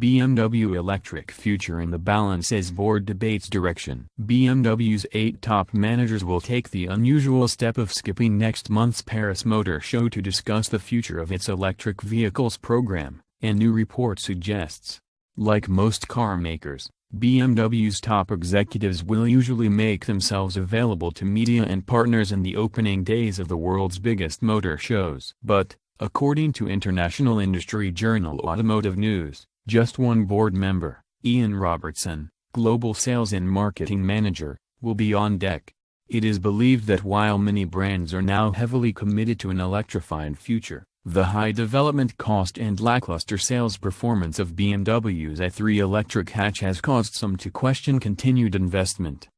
BMW electric future in the balance as board debates direction. BMW's 8 top managers will take the unusual step of skipping next month's Paris Motor Show to discuss the future of its electric vehicles program, a new report suggests. Like most car makers, BMW's top executives will usually make themselves available to media and partners in the opening days of the world's biggest motor shows. But, according to international industry journal Automotive News, just one board member, Ian Robertson, global sales and marketing manager, will be on deck. It is believed that while many brands are now heavily committed to an electrified future, the high development cost and lackluster sales performance of BMW's i3 electric hatch has caused some to question continued investment.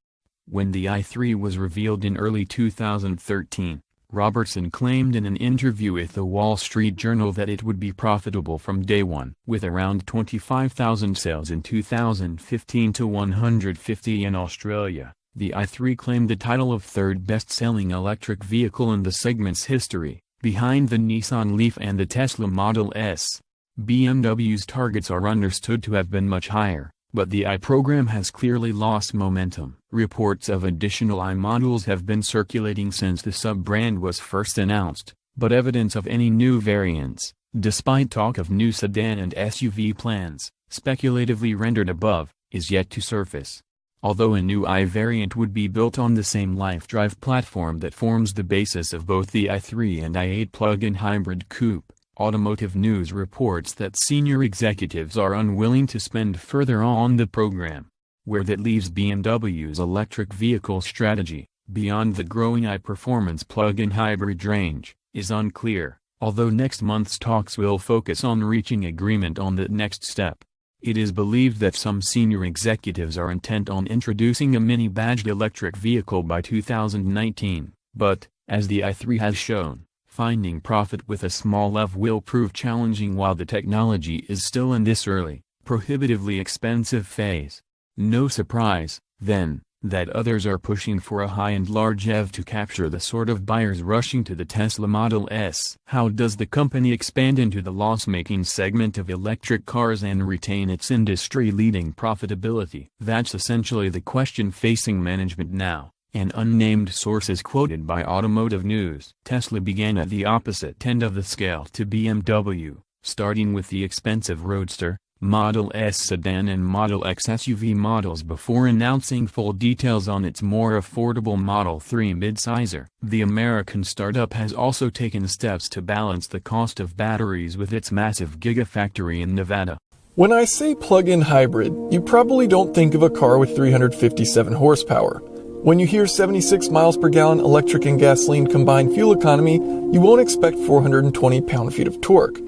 When the i3 was revealed in early 2013, Robertson claimed in an interview with the Wall Street Journal that it would be profitable from day one. With around 25,000 sales in 2015 to 150 in Australia, the i3 claimed the title of third best-selling electric vehicle in the segment's history, behind the Nissan Leaf and the Tesla Model S. BMW's targets are understood to have been much higher, but the i program has clearly lost momentum. Reports of additional i models have been circulating since the sub-brand was first announced, but evidence of any new variants, despite talk of new sedan and SUV plans, speculatively rendered above, is yet to surface. Although a new i variant would be built on the same LifeDrive platform that forms the basis of both the i3 and i8 plug-in hybrid coupe, Automotive News reports that senior executives are unwilling to spend further on the program. Where that leaves BMW's electric vehicle strategy, beyond the growing i-performance plug-in hybrid range, is unclear, although next month's talks will focus on reaching agreement on that next step. It is believed that some senior executives are intent on introducing a mini-badged electric vehicle by 2019, but, as the i3 has shown, finding profit with a small EV will prove challenging while the technology is still in this early, prohibitively expensive phase. No surprise, then, that others are pushing for a high and large EV to capture the sort of buyers rushing to the Tesla Model S. How does the company expand into the loss-making segment of electric cars and retain its industry-leading profitability? That's essentially the question facing management now. An unnamed source is quoted by Automotive News. Tesla began at the opposite end of the scale to BMW, starting with the expensive Roadster, Model S sedan and Model X SUV models before announcing full details on its more affordable Model 3 midsizer. The American startup has also taken steps to balance the cost of batteries with its massive gigafactory in Nevada. When I say plug-in hybrid, you probably don't think of a car with 357 horsepower. When you hear 76 miles per gallon electric and gasoline combined fuel economy, you won't expect 420 pound-feet of torque.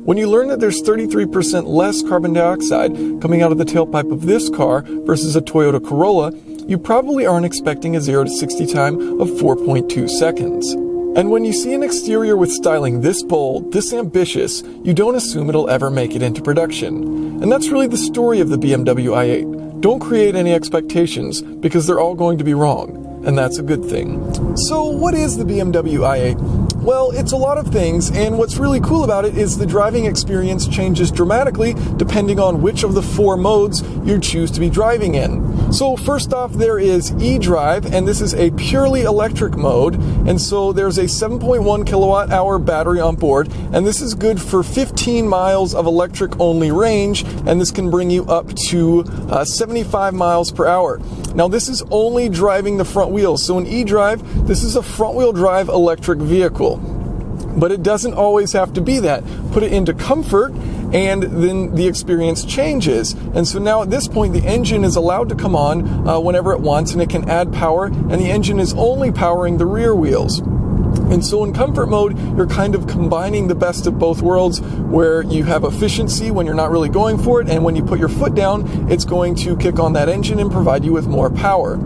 When you learn that there's 33% less carbon dioxide coming out of the tailpipe of this car versus a Toyota Corolla, you probably aren't expecting a 0 to 60 time of 4.2 seconds. And when you see an exterior with styling this bold, this ambitious, you don't assume it'll ever make it into production. And that's really the story of the BMW i8. Don't create any expectations, because they're all going to be wrong. And that's a good thing. So what is the BMW i8? Well, it's a lot of things, and what's really cool about it is the driving experience changes dramatically depending on which of the 4 modes you choose to be driving in. So first off, there is eDrive, and this is a purely electric mode, and so there's a 7.1 kilowatt hour battery on board, and this is good for 15 miles of electric only range, and this can bring you up to 75 miles per hour. Now this is only driving the front wheels, so in eDrive, this is a front wheel drive electric vehicle. But it doesn't always have to be that. Put it into comfort, and then the experience changes. And so now at this point, the engine is allowed to come on whenever it wants, and it can add power, and the engine is only powering the rear wheels. And so in comfort mode, you're kind of combining the best of both worlds, where you have efficiency when you're not really going for it, and when you put your foot down, it's going to kick on that engine and provide you with more power.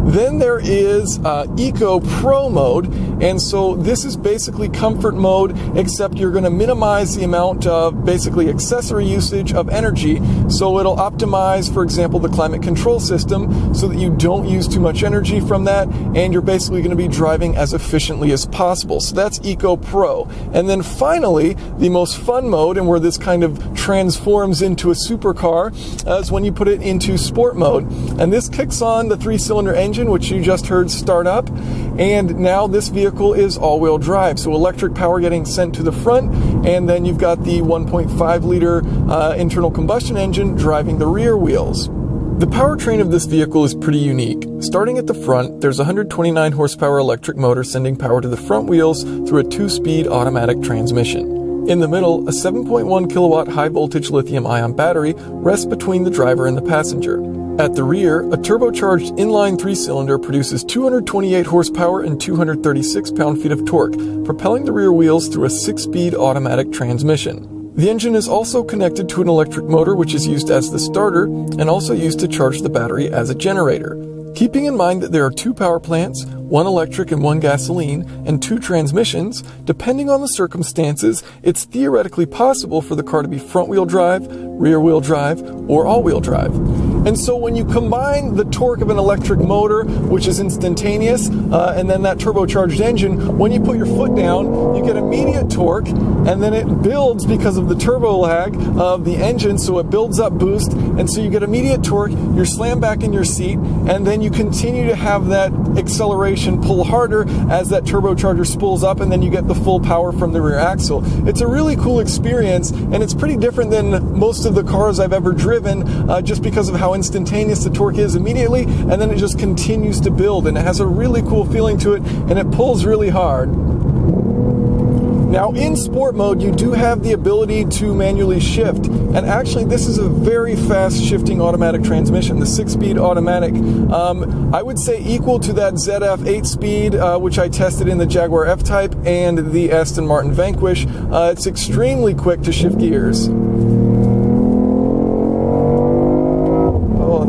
Then there is Eco Pro mode, and so this is basically comfort mode, except you're going to minimize the amount of basically accessory usage of energy. So it'll optimize, for example, the climate control system so that you don't use too much energy from that, and you're basically going to be driving as efficiently as possible. So that's Eco Pro. And then finally, the most fun mode, and where this kind of transforms into a supercar, is when you put it into sport mode. And this kicks on the 3-cylinder engine, which you just heard start up, and now this vehicle is all-wheel drive. So electric power getting sent to the front, and then you've got the 1.5 liter internal combustion engine driving the rear wheels. The powertrain of this vehicle is pretty unique. Starting at the front, there's a 129 horsepower electric motor sending power to the front wheels through a 2-speed automatic transmission. In the middle, a 7.1 kilowatt high voltage lithium-ion battery rests between the driver and the passenger. At the rear, a turbocharged inline 3-cylinder produces 228 horsepower and 236 pound-feet of torque, propelling the rear wheels through a 6-speed automatic transmission. The engine is also connected to an electric motor, which is used as the starter and also used to charge the battery as a generator. Keeping in mind that there are 2 power plants, 1 electric and 1 gasoline, and 2 transmissions, depending on the circumstances, it's theoretically possible for the car to be front-wheel drive, rear-wheel drive, or all-wheel drive. And so when you combine the torque of an electric motor, which is instantaneous, and then that turbocharged engine, when you put your foot down, you get immediate torque, and then it builds because of the turbo lag of the engine, so it builds up boost, and so you get immediate torque, you're slammed back in your seat, and then you continue to have that acceleration pull harder as that turbocharger spools up, and then you get the full power from the rear axle. It's a really cool experience, and it's pretty different than most of the cars I've ever driven, just because of how instantaneous the torque is immediately, and then it just continues to build, and it has a really cool feeling to it, and it pulls really hard. Now in sport mode, you do have the ability to manually shift, and actually this is a very fast shifting automatic transmission, the 6-speed automatic. I would say equal to that ZF 8-speed, which I tested in the Jaguar F-Type and the Aston Martin Vanquish. It's extremely quick to shift gears.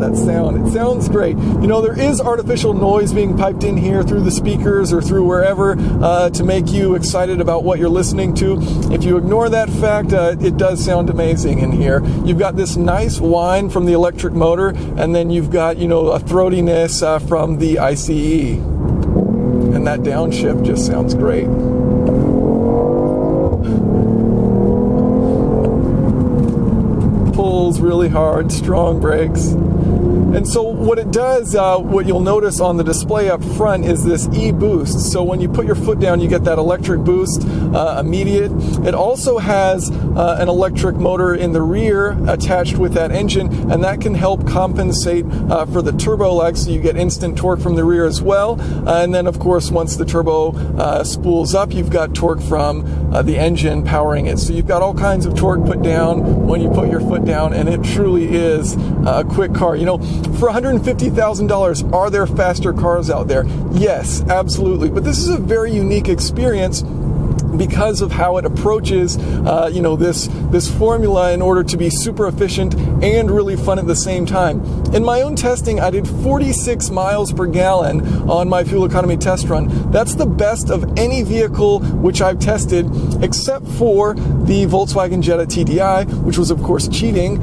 That sound. It sounds great. You know, there is artificial noise being piped in here through the speakers or through wherever to make you excited about what you're listening to. If you ignore that fact, it does sound amazing in here. You've got this nice whine from the electric motor, and then you've got, you know, a throatiness from the ICE. And that downshift just sounds great. Pulls really hard, strong brakes. And so what it does, what you'll notice on the display up front is this e-boost. So when you put your foot down, you get that electric boost immediate. It also has an electric motor in the rear attached with that engine, and that can help compensate for the turbo lag, so you get instant torque from the rear as well. And then, of course, once the turbo spools up, you've got torque from the engine powering it. So you've got all kinds of torque put down when you put your foot down, and it truly is a quick car. You know, for $150,000, are there faster cars out there? Yes, absolutely. But this is a very unique experience because of how it approaches, you know, this formula in order to be super efficient and really fun at the same time. In my own testing, I did 46 miles per gallon on my fuel economy test run. That's the best of any vehicle which I've tested, except for the Volkswagen Jetta TDI, which was of course cheating.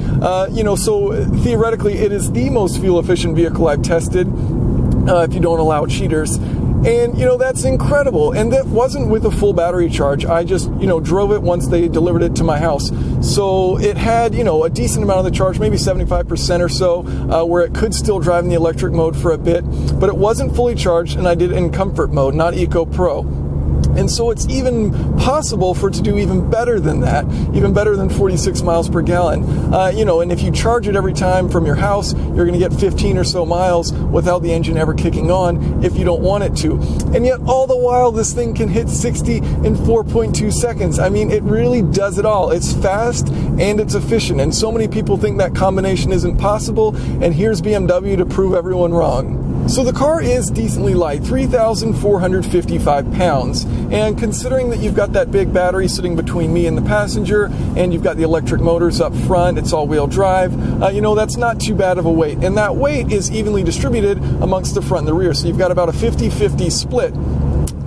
You know, so theoretically, it is the most fuel efficient vehicle I've tested, if you don't allow cheaters. And, you know, that's incredible. And that wasn't with a full battery charge. I just, you know, drove it once they delivered it to my house. So it had, you know, a decent amount of the charge, maybe 75% or so, where it could still drive in the electric mode for a bit. But it wasn't fully charged, and I did it in comfort mode, not Eco Pro. And so it's even possible for it to do even better than that, even better than 46 miles per gallon. You know, and if you charge it every time from your house, you're going to get 15 or so miles without the engine ever kicking on if you don't want it to. And yet all the while, this thing can hit 60 in 4.2 seconds. I mean, it really does it all. It's fast and it's efficient. And so many people think that combination isn't possible. And here's BMW to prove everyone wrong. So the car is decently light, 3,455 pounds, and considering that you've got that big battery sitting between me and the passenger, and you've got the electric motors up front, it's all-wheel drive, that's not too bad of a weight. And that weight is evenly distributed amongst the front and the rear, so you've got about a 50-50 split.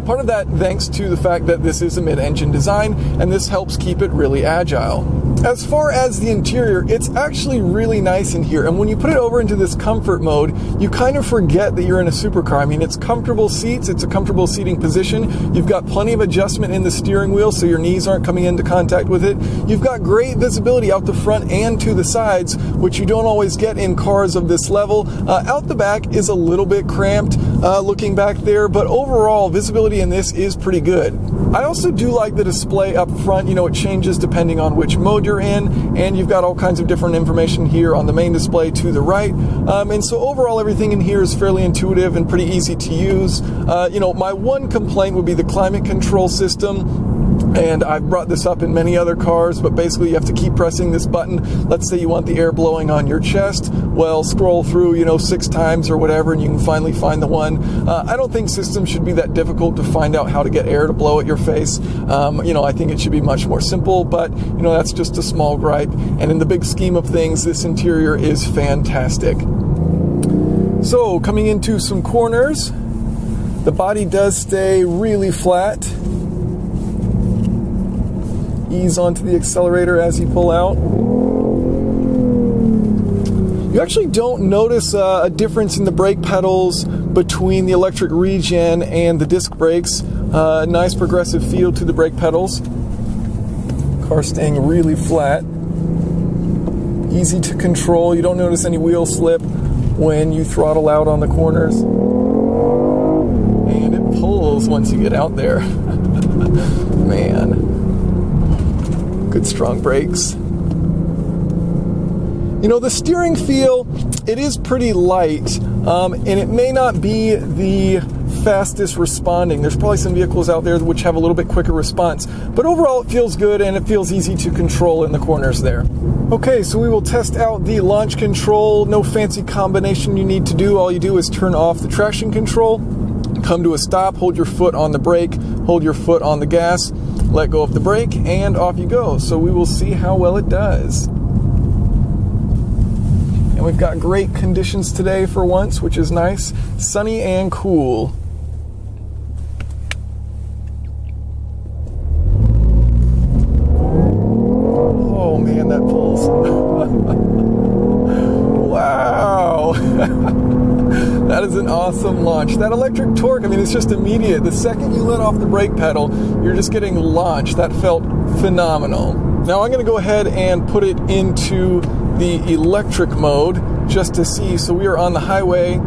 Part of that thanks to the fact that this is a mid-engine design, and this helps keep it really agile. As far as the interior, it's actually really nice in here, and when you put it over into this comfort mode, you kind of forget that you're in a supercar. I mean, it's comfortable seats, it's a comfortable seating position, you've got plenty of adjustment in the steering wheel so your knees aren't coming into contact with it, you've got great visibility out the front and to the sides, which you don't always get in cars of this level. Out the back is a little bit cramped looking back there, but overall, visibility in this is pretty good. I also do like the display up front. It changes depending on which mode you're in, and you've got all kinds of different information here on the main display to the right. And so overall, everything in here is fairly intuitive and pretty easy to use. My one complaint would be the climate control system. And I've brought this up in many other cars, but basically you have to keep pressing this button. Let's say you want the air blowing on your chest. Well, scroll through, 6 times or whatever, and you can finally find the one. I don't think systems should be that difficult to find out how to get air to blow at your face. I think it should be much more simple, but, that's just a small gripe. And in the big scheme of things, this interior is fantastic. So, coming into some corners, the body does stay really flat. Ease onto the accelerator as you pull out. You actually don't notice a difference in the brake pedals between the electric regen and the disc brakes. Nice progressive feel to the brake pedals. Car staying really flat. Easy to control. You don't notice any wheel slip when you throttle out on the corners. And it pulls once you get out there. Man. Good strong brakes. The steering feel, it is pretty light, and it may not be the fastest responding. There's probably some vehicles out there which have a little bit quicker response, but overall it feels good and it feels easy to control in the corners there. Okay, so we will test out the launch control. No fancy combination you need to do. All you do is turn off the traction control, come to a stop, hold your foot on the brake, hold your foot on the gas, let go of the brake, and off you go. So we will see how well it does. And we've got great conditions today for once, which is nice. Sunny and cool. Oh man, that pulls. Wow. That is an awesome launch. That electric torque, it's just immediate. The second you let off the brake pedal, you're just getting launched. That felt phenomenal. Now I'm going to go ahead and put it into the electric mode just to see. So we are on the highway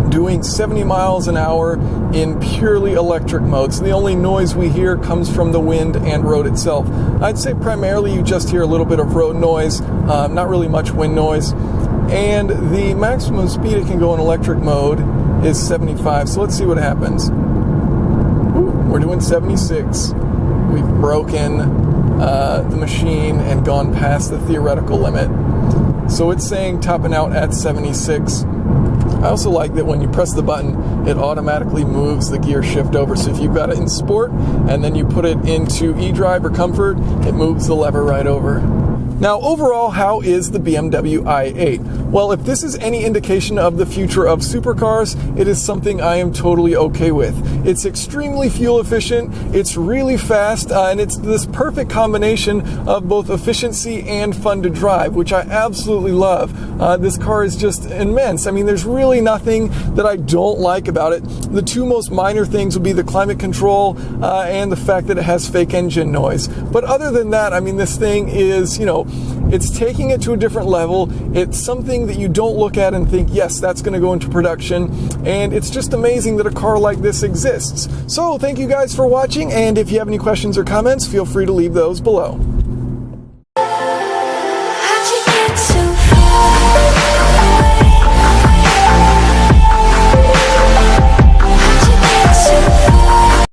doing 70 miles an hour in purely electric mode. So the only noise we hear comes from the wind and road itself. I'd say primarily you just hear a little bit of road noise, not really much wind noise. And the maximum speed it can go in electric mode is 75. So let's see what happens. Ooh, we're doing 76. We've broken the machine and gone past the theoretical limit. So it's saying topping out at 76. I also like that when you press the button, it automatically moves the gear shift over. So if you've got it in sport and then you put it into e-drive or comfort, it moves the lever right over. Now, overall, how is the BMW i8? Well, if this is any indication of the future of supercars, it is something I am totally okay with. It's extremely fuel efficient, it's really fast, and it's this perfect combination of both efficiency and fun to drive, which I absolutely love. This car is just immense. There's really nothing that I don't like about it. The two most minor things would be the climate control and the fact that it has fake engine noise. But other than that, this thing is, it's taking it to a different level. It's something that you don't look at and think, yes, that's going to go into production. And it's just amazing that a car like this exists. So thank you guys for watching. And if you have any questions or comments, feel free to leave those below.